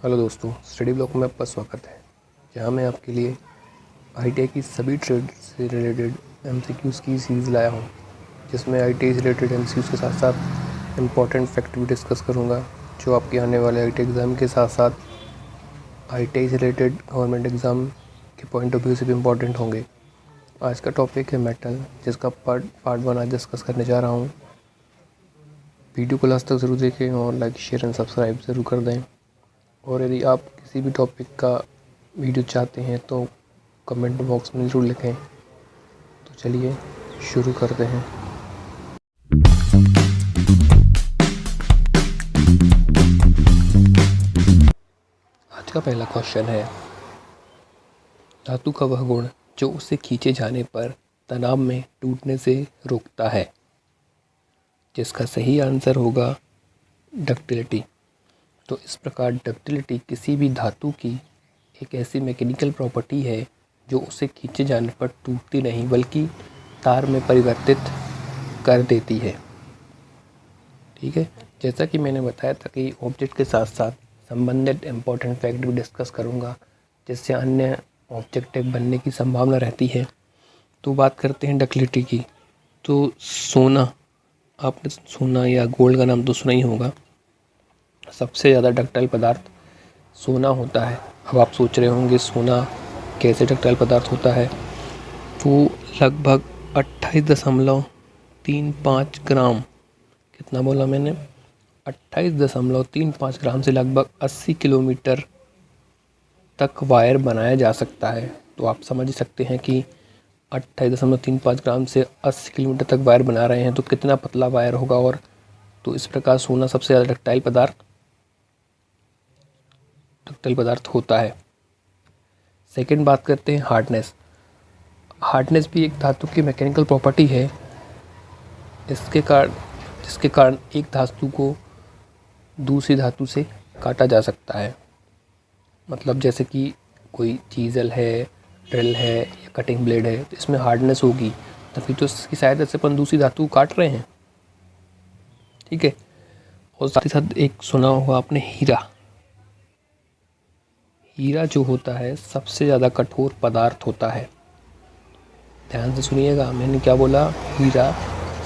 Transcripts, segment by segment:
Hello दोस्तों, study block में आपका स्वागत है। जहां मैं आपके लिए आईटीआई की सभी ट्रेड से रिलेटेड एमसीक्यूज़ की सीरीज़ लाया हूं, जिसमें आईटीआई से रिलेटेड एमसीक्यूज़ के साथ साथ इम्पॉर्टेंट फैक्ट भी डिस्कस करूंगा, जो आपके आने वाले आईटीआई एग्ज़ाम के साथ साथ आईटीआई से रिलेटेड गवर्नमेंट एग्ज़ाम के पॉइंट ऑफ व्यू से भी इम्पॉर्टेंट होंगे। आज का टॉपिक है मेटल, जिसका पार्ट 1 आज डिस्कस करने जा रहा हूँ। वीडियो को लास्ट तक ज़रूर देखें और लाइक, शेयर एंड सब्सक्राइब ज़रूर कर दें। और यदि आप किसी भी टॉपिक का वीडियो चाहते हैं तो कमेंट बॉक्स में ज़रूर लिखें। तो चलिए शुरू करते हैं। आज का पहला क्वेश्चन है, धातु का वह गुण जो उसे खींचे जाने पर तनाव में टूटने से रोकता है। जिसका सही आंसर होगा डक्टिलिटी। तो इस प्रकार डक्टिलिटी किसी भी धातु की एक ऐसी मैकेनिकल प्रॉपर्टी है जो उसे खींचे जाने पर टूटती नहीं बल्कि तार में परिवर्तित कर देती है। ठीक है, जैसा कि मैंने बताया था कि ऑब्जेक्ट के साथ साथ संबंधित इम्पोर्टेंट फैक्ट भी डिस्कस करूँगा, जिससे अन्य ऑब्जेक्ट बनने की संभावना रहती है। तो बात करते हैं डक्टिलिटी की। तो सोना, आपने सोना या गोल्ड का नाम तो सुना ही होगा। सबसे ज़्यादा डक्टाइल पदार्थ सोना होता है। अब आप सोच रहे होंगे सोना कैसे डक्टाइल पदार्थ होता है। वो लगभग 28.35 ग्राम, कितना बोला मैंने, 28.35 ग्राम से लगभग 80 किलोमीटर तक वायर बनाया जा सकता है। तो आप समझ सकते हैं कि 28.35 ग्राम से 80 किलोमीटर तक वायर बना रहे हैं तो कितना पतला वायर होगा। और तो इस प्रकार सोना सबसे ज़्यादा डक्टाइल पदार्थ होता है। सेकंड बात करते हैं हार्डनेस। हार्डनेस भी एक धातु की मैकेनिकल प्रॉपर्टी है, जिसके कारण एक धातु को दूसरी धातु से काटा जा सकता है। मतलब जैसे कि कोई चीज़ल है, ड्रिल है या कटिंग ब्लेड है, तो इसमें हार्डनेस होगी तभी तो इसकी सहायता से अपन दूसरी धातु काट रहे हैं। ठीक है, और साथ ही साथ एक सुना होगा आपने हीरा। हीरा जो होता है सबसे ज़्यादा कठोर पदार्थ होता है। ध्यान से सुनिएगा, मैंने क्या बोला, हीरा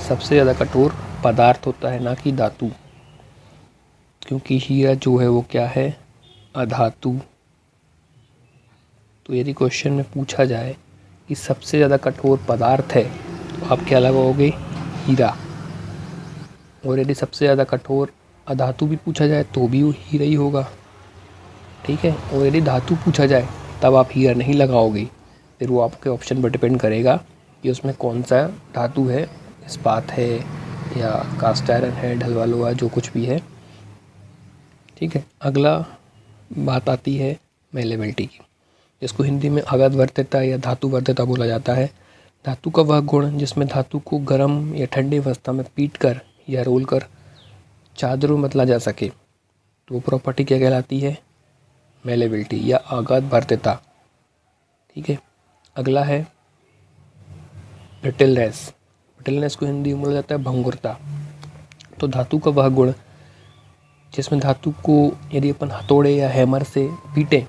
सबसे ज़्यादा कठोर पदार्थ होता है, ना कि धातु। क्योंकि हीरा जो है वो क्या है, अधातु। तो यदि क्वेश्चन में पूछा जाए कि सबसे ज़्यादा कठोर पदार्थ है तो आप क्या लगाओगे, हीरा। और यदि सबसे ज़्यादा कठोर अधातु भी पूछा जाए तो भी वो हीरा ही होगा। ठीक है, और यदि धातु पूछा जाए तब आप हीरा नहीं लगाओगे। फिर वो आपके ऑप्शन पर डिपेंड करेगा कि उसमें कौन सा धातु है, इस्पात है या कास्ट आयरन है, ढलवा लोहा, जो कुछ भी है। ठीक है, अगला बात आती है मेलेबिलिटी की, जिसको हिंदी में आगत वर्त्यता या धातु वर्त्यता बोला जाता है। धातु का वह गुण जिसमें धातु को गर्म या ठंडी अवस्था में पीट कर या रोल कर चादरों में बदला जा सके, तो वो प्रॉपर्टी क्या कहलाती है, मेलेबिलिटी या आघात भर्त्यता। ठीक है, अगला है ब्रिटलनेस। ब्रिटलनेस को हिंदी में बोला जाता है भंगुरता। तो धातु का वह गुण जिसमें धातु को यदि अपन हथौड़े या हैमर से पीटें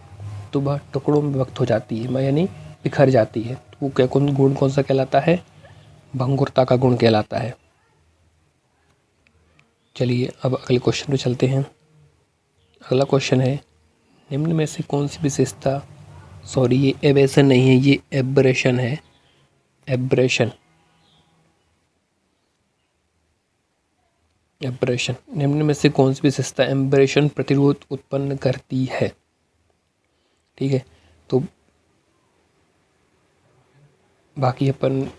तो वह टुकड़ों में विभक्त हो जाती है, यानी बिखर जाती है। तो वो क्या गुण कौन सा कहलाता है, भंगुरता का गुण कहलाता है। चलिए अब अगले क्वेश्चन पे चलते हैं। अगला क्वेश्चन है, निम्न में से कौन सी विशेषता, सॉरी ये एब्रेशन नहीं है, ये एब्रेशन है, एब्रेशन। निम्न में से कौन सी विशेषता एब्रेशन प्रतिरोध उत्पन्न करती है। ठीक है, तो बाकी अपन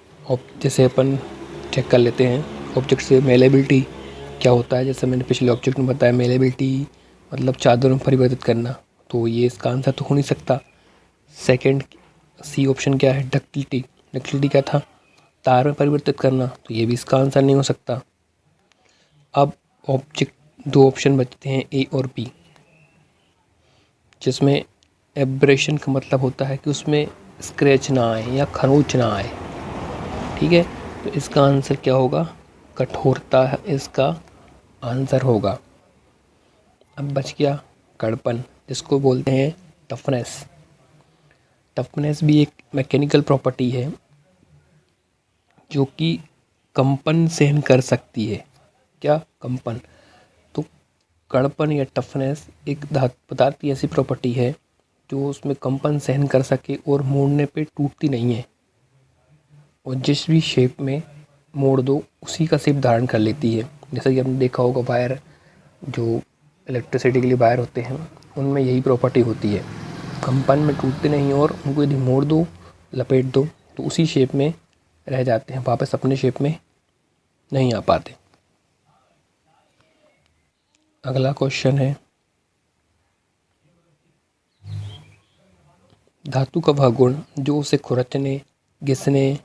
जैसे अपन चेक कर लेते हैं ऑब्जेक्ट से मेलेबिलिटी क्या होता है। जैसे मैंने पिछले ऑब्जेक्ट में बताया, मेलेबिलिटी मतलब चादरों में परिवर्तित करना, तो ये इसका आंसर तो हो नहीं सकता। सेकंड सी ऑप्शन क्या है, डक्टिलिटी। डक्टिलिटी क्या था, तार में परिवर्तित करना, तो ये भी इसका आंसर नहीं हो सकता। अब ऑब्जेक्ट दो ऑप्शन बचते हैं, ए और बी, जिसमें एब्रेशन का मतलब होता है कि उसमें स्क्रैच ना आए या खरोंच ना आए। ठीक है, तो इसका आंसर क्या होगा, कठोरता इसका आंसर होगा। अब बच गया कड़पन। जिसको बोलते हैं टफनेस। टफनेस भी एक मैकेनिकल प्रॉपर्टी है जो कि कंपन सहन कर सकती है। क्या? कंपन। तो कड़पन या टफनेस एक धातु पदार्थ की ऐसी प्रॉपर्टी है जो उसमें कंपन सहन कर सके और मोड़ने पे टूटती नहीं है, और जिस भी शेप में मोड़ दो उसी का शेप धारण कर लेती है। जैसा कि आपने देखा होगा वायर, जो इलेक्ट्रिसिटी के लिए वायर होते हैं, उनमें यही प्रॉपर्टी होती है, कंपन में टूटते नहीं और उनको यदि मोड़ दो, लपेट दो, तो उसी शेप में रह जाते हैं, वापस अपने शेप में नहीं आ पाते। अगला क्वेश्चन है, धातु का वह गुण जो उसे खुरचने, घिसने,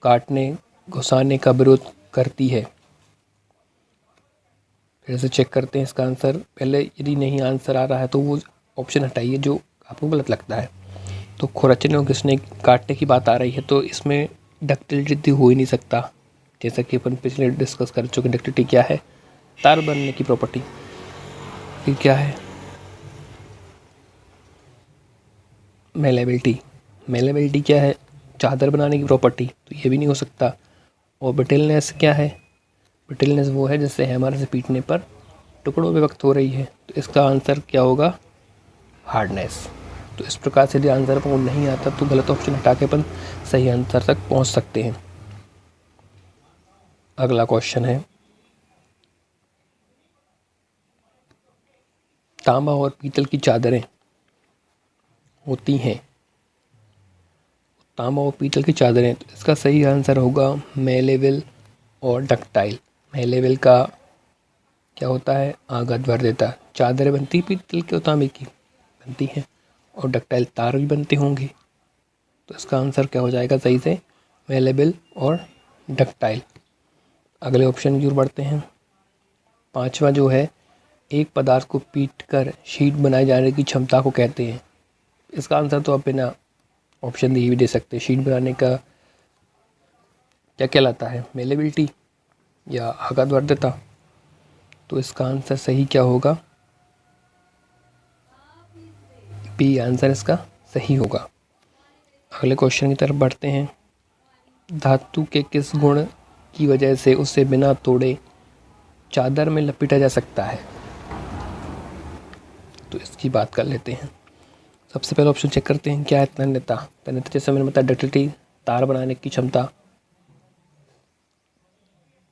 काटने, घुसाने का विरोध करती है। फिर से चेक करते हैं इसका आंसर। पहले यदि नहीं आंसर आ रहा है तो वो ऑप्शन हटाइए जो आपको गलत लगता है। तो खुरचने और घिसने, काटने की बात आ रही है, तो इसमें डक्टिलिटी हो ही नहीं सकता। जैसा कि अपन पिछले डिस्कस कर चुके, डक्टिलिटी क्या है? तार बनने की प्रॉपर्टी। फिर क्या है? मेलेबिलिटी। मेलेबिलिटी क्या है? चादर बनाने की प्रॉपर्टी, तो ये भी नहीं हो सकता। और ब्रिटलनेस क्या है? ब्रिटलनेस वो है जिससे हैमर से पीटने पर टुकड़ों में वक्त हो रही है, तो इसका आंसर क्या होगा? हार्डनेस। तो इस प्रकार से यदि आंसर पर नहीं आता तो गलत ऑप्शन हटा के अपन सही आंसर तक पहुंच सकते हैं। अगला क्वेश्चन है, तांबा और पीतल की चादरें होती हैं, तांबा और पीतल की चादरें, तो इसका सही आंसर होगा मेलेबल और डक्टाइल। मेलेबल का क्या होता है? आघात भर देता। चादरें बनती पीतल के और तांबे की बनती हैं, और डक्टाइल तार भी बनते होंगे, तो इसका आंसर क्या हो जाएगा सही से? मेलेबल और डक्टाइल। अगले ऑप्शन की ओर बढ़ते हैं। पांचवा जो है, एक पदार्थ को पीट कर शीट बनाए जाने की क्षमता को कहते हैं। इसका आंसर तो आप बिना ऑप्शन दिए भी दे सकते हैं। शीट बनाने का क्या कहलाता है? मेलेबिलिटी या आघात वर्धता। तो इसका आंसर सही क्या होगा? बी आंसर इसका सही होगा। अगले क्वेश्चन की तरफ बढ़ते हैं। धातु के किस गुण की वजह से उसे बिना तोड़े चादर में लपेटा जा सकता है? तो इसकी बात कर लेते हैं। सबसे पहले ऑप्शन चेक करते हैं, क्या है? तन्यता। तन्यता जैसे मैंने बताया डक्टिलिटी, तार बनाने की क्षमता,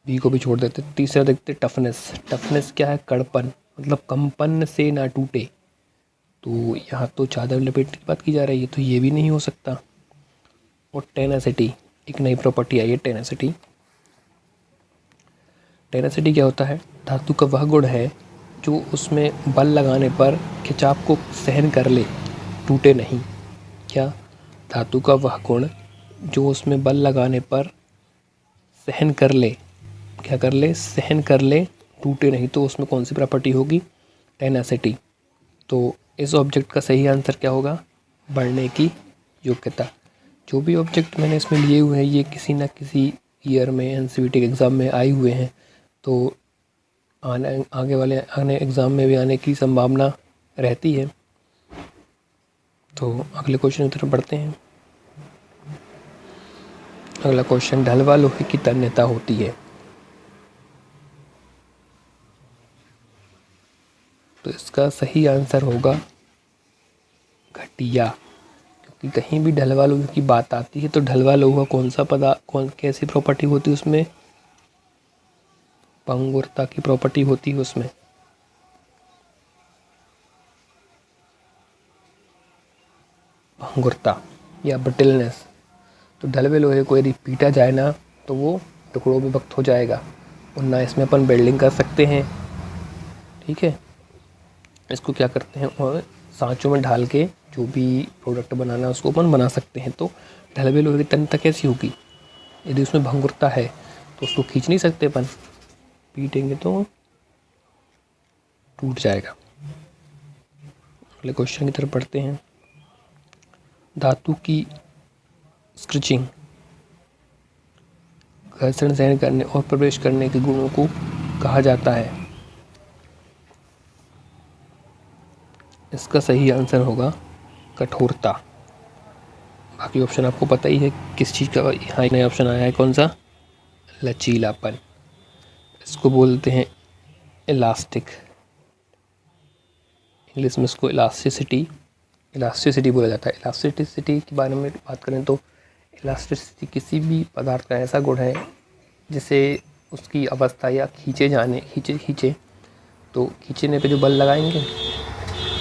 बी को भी छोड़ देते। तीसरा देखते टफनेस। टफनेस क्या है? कड़पन, मतलब कंपन से ना टूटे। तो यहाँ तो चादर लपेटने की बात की जा रही है, तो ये भी नहीं हो सकता। और टेनासिटी, एक नई प्रॉपर्टी आई है टेनासिटी। टेनासिटी क्या होता है? धातु का वह गुण है जो उसमें बल लगाने पर खिंचाव को सहन कर ले, टूटे नहीं। क्या? धातु का वह गुण जो उसमें बल लगाने पर सहन कर ले, क्या कर ले? सहन कर ले, टूटे नहीं। तो उसमें कौन सी प्रॉपर्टी होगी? टेनासिटी। तो इस ऑब्जेक्ट का सही आंसर क्या होगा? बढ़ने की योग्यता। जो भी ऑब्जेक्ट मैंने इसमें लिए हुए हैं ये किसी न किसी ईयर में एनसीईआरटी के एग्ज़ाम में आए हुए हैं, तो आने एग्ज़ाम में भी आने की संभावना रहती है। तो अगले क्वेश्चन की तरफ बढ़ते हैं। अगला क्वेश्चन, ढलवा लोहे की तन्यता होती है। तो इसका सही आंसर होगा घटिया, क्योंकि कहीं भी ढलवा लोहे की बात आती है तो ढलवा लोहा कौन सा कैसी प्रॉपर्टी होती है उसमें? भंगुरता की प्रॉपर्टी होती है उसमें। भंगुरता या ब्रिटलनेस। तो ढलवे लोहे को यदि पीटा जाए ना तो वो टुकड़ों में वक्त हो जाएगा, और ना इसमें अपन वेल्डिंग कर सकते हैं। ठीक है, इसको क्या करते हैं, और सांचों में ढाल के जो भी प्रोडक्ट बनाना है उसको अपन बना सकते हैं। तो ढलवे लोहे की तन्यता कैसी होगी? यदि उसमें भंगुरता है तो उसको खींच नहीं सकते अपन, पीटेंगे तो टूट जाएगा। अगले क्वेश्चन की तरफ बढ़ते हैं। धातु की स्क्रिचिंग, घर्षण सहन करने और प्रवेश करने के गुणों को कहा जाता है। इसका सही आंसर होगा कठोरता। बाकी ऑप्शन आपको पता ही है किस चीज़ का यहाँ नया ऑप्शन आया है, कौन सा, लचीलापन। इसको बोलते हैं इलास्टिक, इंग्लिश में इसको इलास्टिसिटी बोला जाता है। इलास्टिसिटी के बारे में बात करें तो इलास्टिसिटी किसी भी पदार्थ का ऐसा गुण है जिसे उसकी अवस्था या खींचे तो खींचने पे जो बल लगाएंगे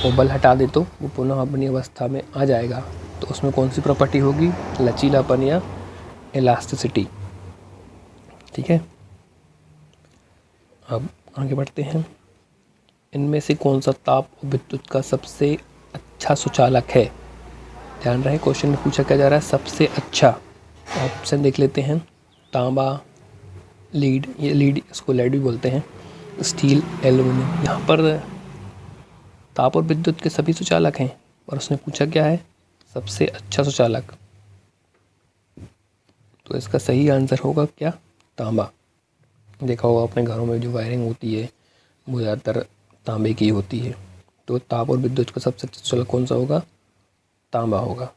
वो बल हटा दे तो वो पुनः अपनी अवस्था में आ जाएगा। तो उसमें कौन सी प्रॉपर्टी होगी, लचीलापन या इलास्टिसिटी। ठीक है, अब आगे बढ़ते हैं। इनमें से कौन सा ताप और विद्युत का सबसे अच्छा सुचालक है। ध्यान रहे क्वेश्चन में पूछा क्या जा रहा है, सबसे अच्छा। ऑप्शन देख लेते हैं, तांबा, लीड, ये लीड इसको लेड भी बोलते हैं, स्टील, एल्युमिनियम। यहाँ पर ताप और विद्युत के सभी सुचालक हैं और उसने पूछा क्या है, सबसे अच्छा सुचालक। तो इसका सही आंसर होगा क्या, तांबा। देखा होगा अपने घरों में जो वायरिंग होती है वो ज़्यादातर तांबे की होती है। तो ताप और विद्युत का सबसे अच्छा सुचालक कौन सा होगा, तांबा होगा।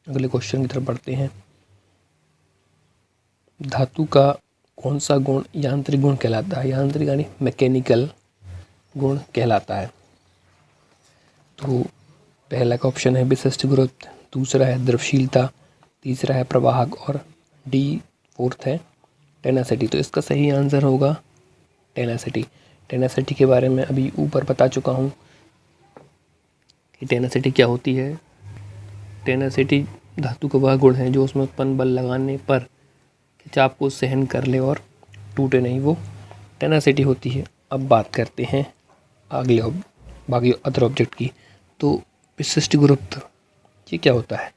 अगले क्वेश्चन की तरफ बढ़ते हैं। धातु का कौन सा गुण यांत्रिक गुण कहलाता है, यांत्रिक यानी मैकेनिकल गुण कहलाता है। तो पहला का ऑप्शन है विशिष्ट गुरुत्व, दूसरा है द्रवशीलता, तीसरा है प्रवाहक और डी फोर्थ है टेनासिटी। तो इसका सही आंसर होगा टेनासिटी। टेनासिटी के बारे में अभी ऊपर बता चुका हूँ कि टेनासिटी क्या होती है। टेनासिटी धातु का वह गुण है जो उसमें उत्पन्न बल लगाने पर खिंचाव को सहन कर ले और टूटे नहीं, वो टेनासिटी होती है। अब बात करते हैं अगले बाकी अदर ऑब्जेक्ट की। तो विशिष्ट गुरुत्व ये क्या होता है,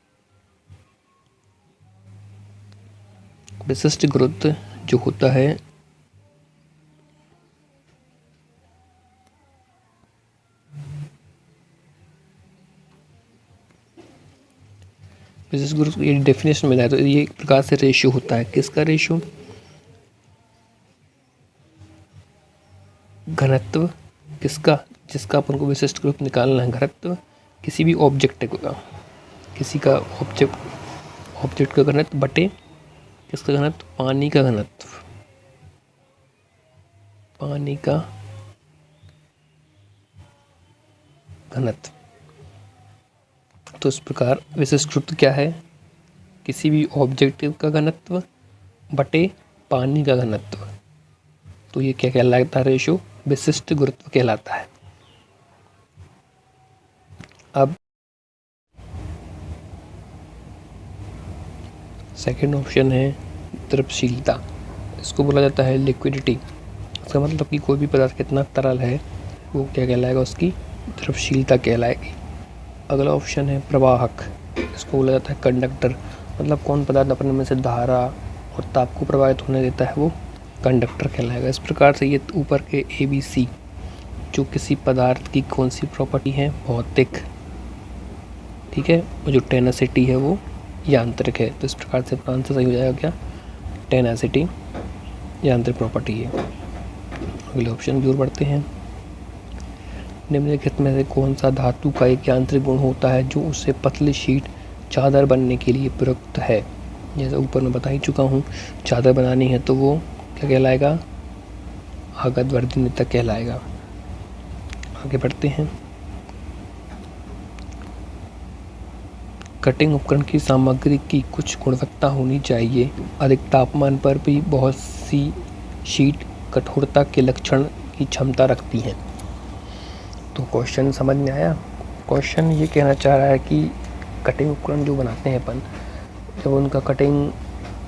विशिष्ट गुरुत्व जो होता है विशिष्ट गुरुत्व ये डेफिनेशन मिला है। तो ये एक प्रकार से रेशियो होता है, किसका रेशियो, घनत्व किसका, जिसका अपन को विशिष्ट गुरुत्व निकालना है, घनत्व किसी भी ऑब्जेक्ट का, किसी का ऑब्जेक्ट का घनत्व बटे किसका घनत्व, पानी का घनत्व, पानी का घनत्व। तो इस प्रकार विशिष्ट गुरुत्व क्या है, किसी भी ऑब्जेक्ट का घनत्व बटे पानी का घनत्व। तो ये क्या कहलाता है, रेशो विशिष्ट गुरुत्व कहलाता है। अब सेकंड ऑप्शन है द्रवशीलता, इसको बोला जाता है लिक्विडिटी। इसका मतलब कि कोई भी पदार्थ कितना तरल है वो क्या कहलाएगा, उसकी द्रवशीलता कहलाएगी। अगला ऑप्शन है प्रवाहक, इसको बोला जाता है कंडक्टर। मतलब कौन पदार्थ अपने में से धारा और ताप को प्रभावित होने देता है वो कंडक्टर कहलाएगा। इस प्रकार से ये ऊपर के ABC जो किसी पदार्थ की कौन सी प्रॉपर्टी है, भौतिक, ठीक है, और जो टेनासिटी है वो यांत्रिक है। तो इस प्रकार से अपना आंसर सही हो जाएगा क्या, टेनासिटी यांत्रिक प्रॉपर्टी है। अगले ऑप्शन की ओर बढ़ते हैं। निम्नलिखित में से कौन सा धातु का एक यांत्रिक गुण होता है जो उससे पतली शीट चादर बनने के लिए प्रयुक्त है। जैसे ऊपर मैं बता ही चुका हूँ, चादर बनानी है तो वो क्या कहलाएगा, आगत वर्धनीयता कहलाएगा। आगे बढ़ते हैं। कटिंग उपकरण की सामग्री की कुछ गुणवत्ता होनी चाहिए, अधिक तापमान पर भी बहुत सी शीट कठोरता के लक्षण की क्षमता रखती हैं। तो क्वेश्चन समझ में आया। क्वेश्चन ये कहना चाह रहा है कि कटिंग उपकरण जो बनाते हैं अपन, जब उनका कटिंग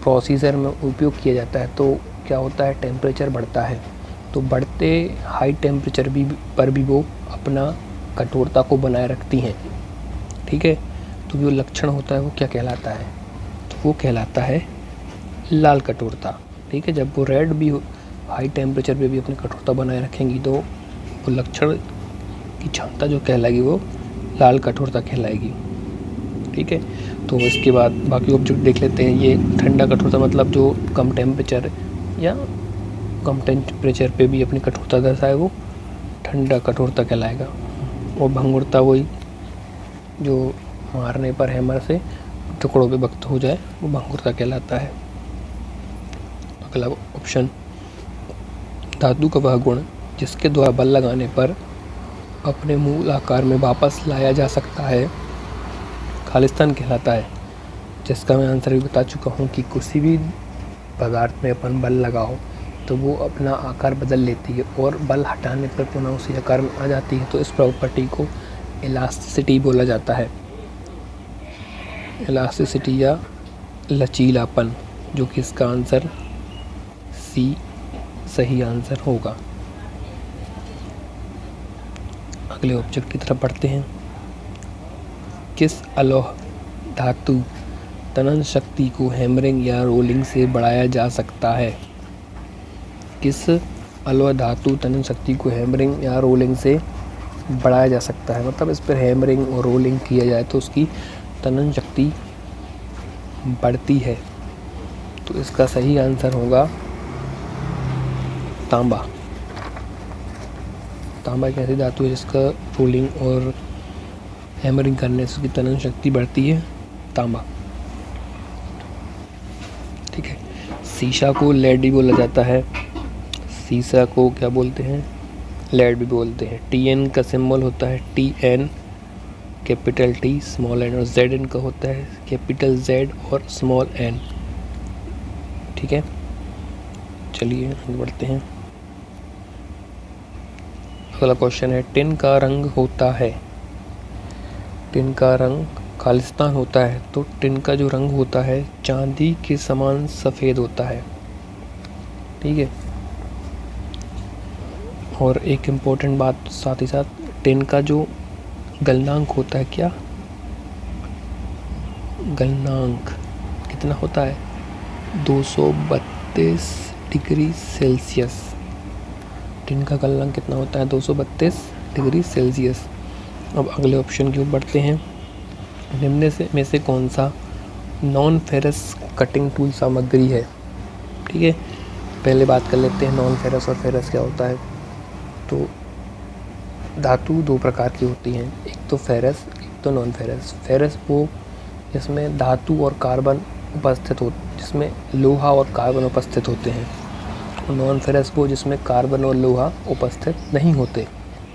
प्रोसीजर में उपयोग किया जाता है तो क्या होता है, टेम्परेचर बढ़ता है। तो बढ़ते हाई टेम्परेचर पर भी वो अपना कठोरता को बनाए रखती हैं, ठीक है। तो जो लक्षण होता है वो क्या कहलाता है, तो वो कहलाता है लाल कठोरता, ठीक है। जब वो रेड भी हाई टेम्परेचर पे भी अपनी कठोरता बनाए रखेंगी तो वो लक्षण की क्षमता जो कहलाएगी वो लाल कठोरता कहलाएगी, ठीक है। तो इसके बाद बाकी ऑब्जेक्ट देख लेते हैं। ये ठंडा कठोरता मतलब जो कम टेम्परेचर या कम टेम्परेचर पे भी अपनी कठोरता दर्शाए वो ठंडा कठोरता कहलाएगा। और भंगुरता वही जो मारने पर हैमर से टुकड़ों पे वक्त हो जाए, वो भंगुरता कहलाता है। अगला ऑप्शन, धातु का वह गुण जिसके द्वारा बल लगाने पर अपने मूल आकार में वापस लाया जा सकता है, खालिस्तान कहलाता है। जिसका मैं आंसर भी बता चुका हूँ कि किसी भी पदार्थ में अपन बल लगाओ तो वो अपना आकार बदल लेती है और बल हटाने पर पुनः उसी आकार में आ जाती है। तो इस प्रॉपर्टी को इलास्टिसिटी बोला जाता है, इलास्टिसिटी या लचीलापन, जो कि इसका आंसर सी सही आंसर होगा। अगले ऑब्जेक्ट की तरफ बढ़ते हैं। किस अलोह धातु तनन शक्ति को हैमरिंग या रोलिंग से बढ़ाया जा सकता है? किस अलोह धातु तनन शक्ति को हैमरिंग या रोलिंग से बढ़ाया जा सकता है? मतलब इस पर हैमरिंग और रोलिंग किया जाए तो उसकी तनन शक्ति बढ़ती है। तो इसका सही आंसर होगा तांबा। तांबा एक ऐसी धातु है जिसका रोलिंग और हैमरिंग करने से उसकी तनन शक्ति बढ़ती है, तांबा। ठीक है। शीशा को लेड भी बोला जाता है, शीशा को क्या बोलते हैं? लेड भी बोलते हैं। TN का सिंबल होता है TN, capital T small n, और ZN का होता है कैपिटल Z और स्मॉल n। ठीक है, चलिए आगे बढ़ते हैं। अगला क्वेश्चन है, टिन का रंग होता है, टिन का रंग खालिस्तान होता है, तो टिन का जो रंग होता है चांदी के समान सफ़ेद होता है। ठीक है। और एक इम्पोर्टेंट बात साथ ही साथ, टिन का जो गलनांक होता है, क्या गलनांक कितना होता है? 232 डिग्री सेल्सियस। टिन का गलनांक कितना होता है? 232 डिग्री सेल्सियस। अब अगले ऑप्शन की ओर बढ़ते हैं। निम्न में से कौन सा नॉन फेरस कटिंग टूल सामग्री है? ठीक है, पहले बात कर लेते हैं नॉन फेरस और फेरस क्या होता है। तो धातु दो प्रकार की होती हैं, एक तो फेरस, एक तो नॉन फेरस। फेरस वो जिसमें धातु और कार्बन उपस्थित हो, जिसमें लोहा और कार्बन उपस्थित होते हैं। और नॉन फेरस वो जिसमें कार्बन और लोहा उपस्थित नहीं होते।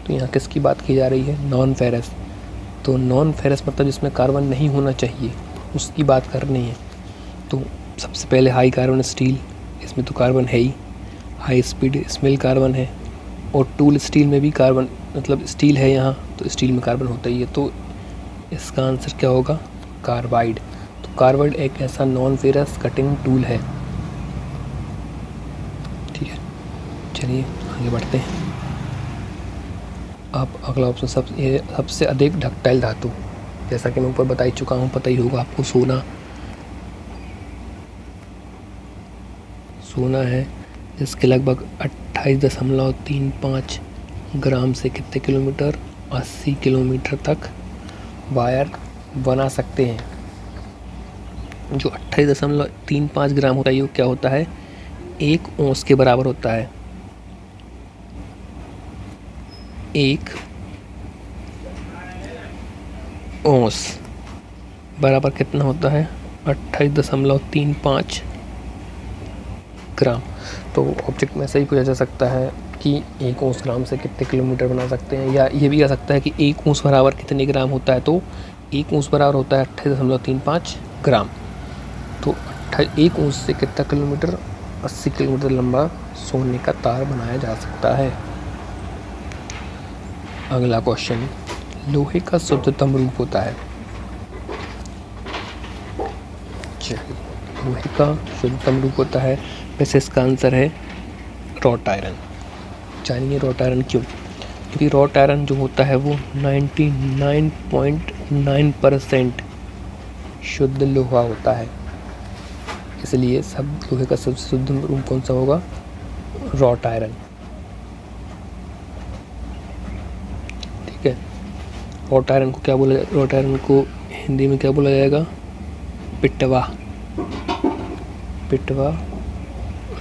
तो यहाँ किसकी बात की जा रही है? Non ferrous. तो नॉन फेरस मतलब जिसमें कार्बन नहीं होना चाहिए, उसकी बात करनी है। तो सबसे पहले हाई कार्बन स्टील, इसमें तो कार्बन है ही। हाई स्पीड स्मेल कार्बन है, और टूल स्टील में भी कार्बन, मतलब स्टील है यहाँ, तो स्टील में कार्बन होता ही है। तो इसका आंसर क्या होगा? कार्बाइड। तो कार्बाइड एक ऐसा नॉन फेरस कटिंग टूल है। ठीक है, चलिए आगे बढ़ते हैं। अब अगला ऑप्शन सबसे अधिक डक्टाइल धातु, जैसा कि मैं ऊपर बता ही चुका हूँ, पता ही होगा आपको, सोना है, जिसके लगभग 28.35 ग्राम से कितने किलोमीटर? 80 किलोमीटर तक वायर बना सकते हैं। जो 28.35 ग्राम होता है, वो क्या होता है? 1 औंस के बराबर होता है। 1 औंस बराबर कितना होता है? 28.35 ग्राम। तो ऑब्जेक्ट में ऐसा ही पूछा जा सकता है कि 1 औंस ग्राम से कितने किलोमीटर बना सकते हैं, या ये भी आ सकता है कि 1 औंस बराबर कितने ग्राम होता है। तो 1 औंस बराबर होता है 28.35 ग्राम। तो 1 औंस से कितना किलोमीटर? 80 किलोमीटर लंबा सोने का तार बनाया जा सकता है। अगला क्वेश्चन, लोहे का शुद्धतम रूप होता है? लोहे का शुद्धतम रूप होता है, वैसे इसका आंसर है रॉट आयरन। जानिए रॉट आयरन क्यों? क्योंकि रॉट आयरन जो होता है वो 99.9% शुद्ध लोहा होता है, इसलिए सब लोहे का सबसे शुद्ध रूप कौन सा होगा? Wrought iron. ठीक है। रॉट आयरन को क्या बोला? रॉट आयरन को हिंदी में क्या बोला जाएगा? पिटवा। पिटवा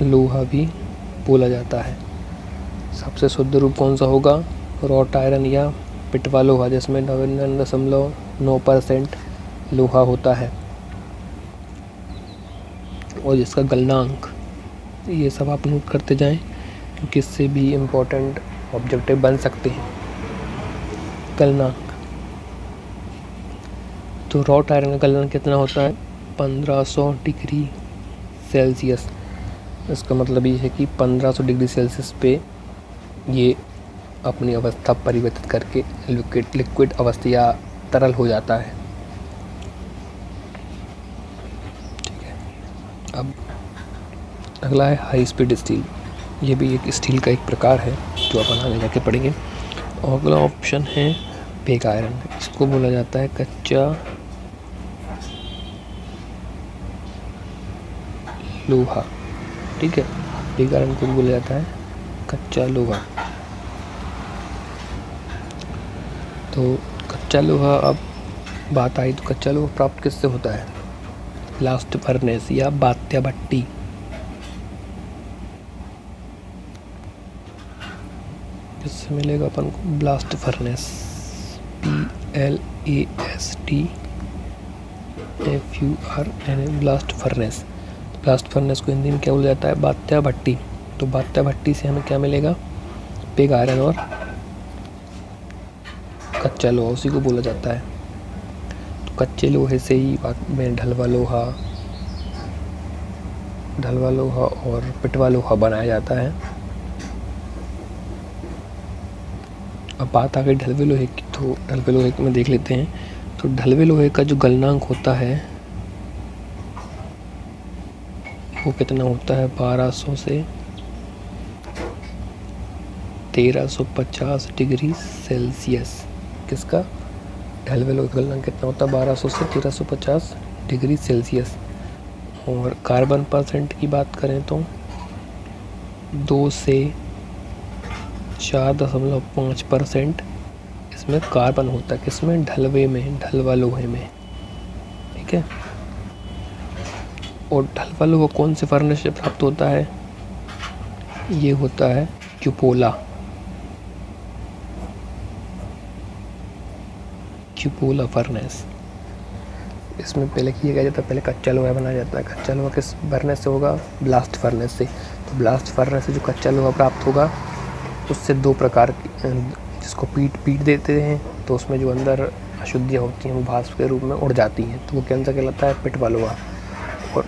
लोहा भी बोला जाता है। सबसे शुद्ध रूप कौन सा होगा? रॉट आयरन या पिटवा लोहा जिसमें 99.9% लोहा होता है और जिसका गलनांक, ये सब आप नोट करते जाएं क्योंकि इससे भी इम्पोर्टेंट ऑब्जेक्टिव बन सकते हैं। गलनांक, तो रॉट आयरन का गलनांक कितना होता है? 1500 डिग्री सेल्सियस। इसका मतलब ये है कि 1500 डिग्री सेल्सियस पे ये अपनी अवस्था परिवर्तित करके लिक्विड अवस्था या तरल हो जाता है। ठीक है, अब अगला है हाई स्पीड स्टील। ये भी एक स्टील का एक प्रकार है जो अपन आगे जाके पढ़ेंगे। और अगला ऑप्शन है पिग आयरन। इसको बोला जाता है कच्चा लोहा। ठीक है, पिग आयरन को बोला जाता है कच्चा लोहा। तो कच्चा लोहा, अब बात आई तो कच्चा लोहा प्राप्त किससे होता है? ब्लास्ट फर्नेस या बात्या भट्टी। किससे मिलेगा अपन को? Blast furnace, BLASTFURN, blast furnace. Blast furnace को हिंदी में क्या बोला जाता है? बात्या भट्टी। तो बात्या भट्टी से हमें क्या मिलेगा? पिग आयरन और कच्चा लोहा, उसी को बोला जाता है। तो कच्चे लोहे से ही में ढलवा लोहा और पिटवा लोहा बनाया जाता है। अब बात आ गई ढलवे लोहे की, तो ढलवे लोहे में देख लेते हैं। तो ढलवे लोहे का जो गलनांक होता है वो कितना होता है? 1200 से 1350 डिग्री सेल्सियस। किसका? ढलवे लोहे का गलनांक कितना होता है? 1200 से 1350 डिग्री सेल्सियस। और कार्बन परसेंट की बात करें तो 2 से 4.5% इसमें कार्बन होता है। किसमें? ढलवे में, ढलवा लोहे में। ठीक है, और ढलवा लोहा कौन से फर्नेस से प्राप्त होता है? ये होता है क्यूपोला फर्नेस। इसमें पहले किया गया जाता है, पहले कच्चा लोहा बनाया जाता है। कच्चा लोहा किस फर्नेस से होगा? ब्लास्ट फर्नेस से। तो ब्लास्ट फर्नेस से जो कच्चा लोहा प्राप्त होगा उससे दो प्रकार की, जिसको पीट देते हैं तो उसमें जो अंदर अशुद्धियाँ होती हैं वो भाप के रूप में उड़ जाती हैं, तो वो कौन सा कहलाता है? पिटवा लोहा। और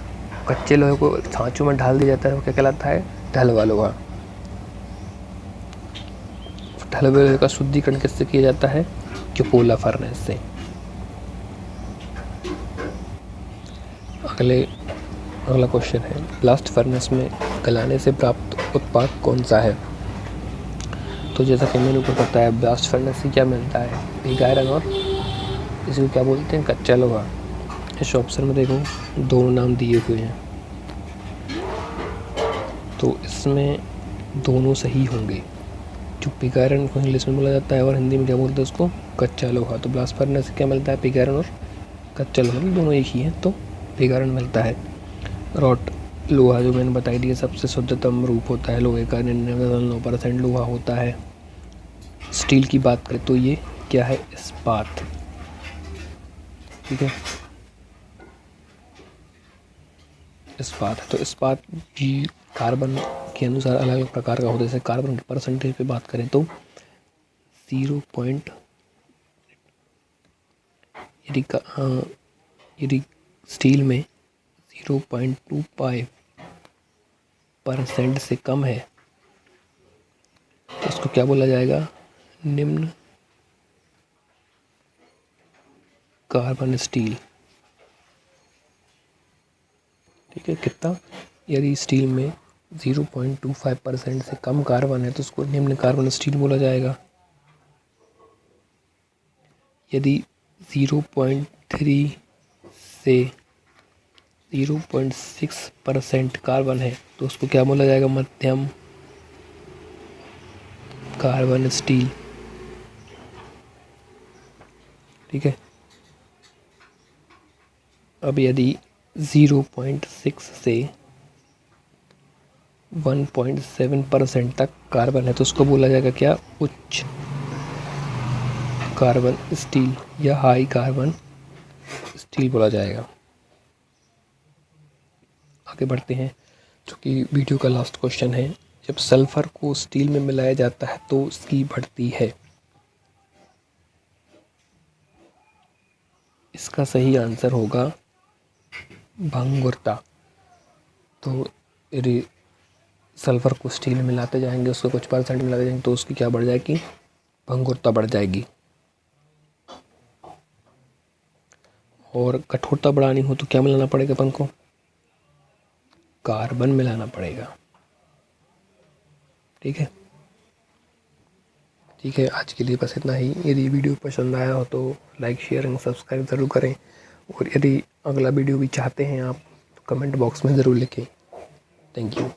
कच्चे लोहे को सांचों में ढाल दिया जाता है, वो क्या कहलाता है? ढलवा लोहा। ढलवे लोहे का शुद्धिकरण किससे किया जाता है? क्यूपोला फर्नेस से। अगला क्वेश्चन है, ब्लास्ट फर्नेस में गलाने से प्राप्त उत्पाद कौन सा है? तो जैसा कि मैंने ऊपर बताया, ब्लास्ट फर्नेस से क्या मिलता है? पिग आयरन और इसको क्या बोलते हैं? कच्चा लोहा। इस ऑप्शन में देखो दोनों नाम दिए हुए हैं, तो इसमें दोनों सही होंगे। जो पिग आयरन को इंग्लिश में बोला जाता है और हिंदी में क्या बोलते हैं उसको? कच्चा लोहा। तो ब्लास्ट फर्नेस से क्या मिलता है? पिग आयरन और कच्चा लोहा, दोनों एक ही हैं, तो पिग आयरन मिलता है। रॉट लोहा जो मैंने बताई दी, सबसे शुद्धतम रूप होता है लोहे का, 99.9% लोहा होता है। स्टील की बात करें तो ये क्या है? इस्पात। ठीक है, इस्पात है। तो इस्पात भी कार्बन के अनुसार अलग अलग प्रकार का होता है। जैसे कार्बन के परसेंटेज पे बात करें तो 0. यदि स्टील में 0.25% से कम है तो उसको क्या बोला जाएगा? निम्न कार्बन स्टील। ठीक है, कितना? यदि स्टील में 0.25% से कम कार्बन है तो उसको निम्न कार्बन स्टील बोला जाएगा। यदि 0.3 से 0.6% कार्बन है तो उसको क्या बोला जाएगा? मध्यम कार्बन स्टील। ठीक है, अब यदि 0.6 से 1.7% तक कार्बन है तो उसको बोला जाएगा क्या? उच्च कार्बन स्टील या हाई कार्बन स्टील बोला जाएगा। आगे बढ़ते हैं, जो कि वीडियो का लास्ट क्वेश्चन है। जब सल्फर को स्टील में मिलाया जाता है तो उसकी बढ़ती है। इसका सही आंसर होगा भंगुरता। तो यदि सल्फर को स्टील में मिलाते जाएंगे, उसको कुछ परसेंट मिलाते जाएंगे तो उसकी क्या बढ़ जाएगी, भंगुरता बढ़ जाएगी। और कठोरता बढ़ानी हो तो क्या मिलाना पड़ेगा अपन को, कार्बन मिलाना पड़ेगा। ठीक है, ठीक है, आज के लिए बस इतना ही। यदि वीडियो पसंद आया हो तो लाइक शेयर एंड सब्सक्राइब ज़रूर करें, और यदि अगला वीडियो भी चाहते हैं आप तो कमेंट बॉक्स में ज़रूर लिखें। Thank you.